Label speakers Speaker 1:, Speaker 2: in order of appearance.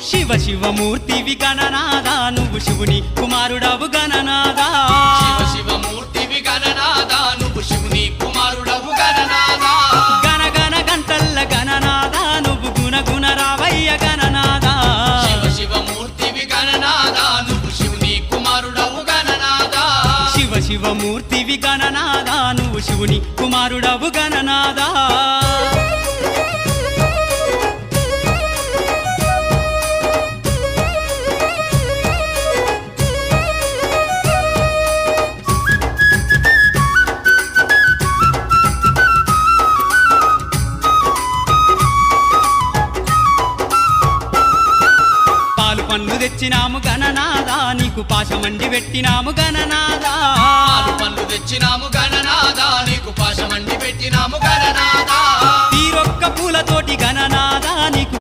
Speaker 1: శివ శివమూర్తివి గణనాదా నువ్వు శివుని కుమారుడవు గణనాదా
Speaker 2: శివ శివమూర్తివి గణనాదా నువ్వు శివుని కుమారుడవు గణనాదా
Speaker 1: గణ గణ గంటల్ల గణనాదా నువ్వు గుణ గుణ రావయ్య గణనాదా
Speaker 2: శివ శివమూర్తివి గణనాదా నువ్వు శివుని కుమారుడవు గణనాదా
Speaker 1: శివ శివమూర్తివి గణనాదా నువ్వు శివుని కుమారుడవు గణనాదా పండ్లు తెచ్చినాము గణనాదా నీకు పాశమండి పెట్టినాము గణనాదా
Speaker 2: పాలు పండ్లు తెచ్చినాము గణనాదా నీకు పాశమండి పెట్టినాము గణనాదా
Speaker 1: తీరొక్క పూలతోటి గణనాదా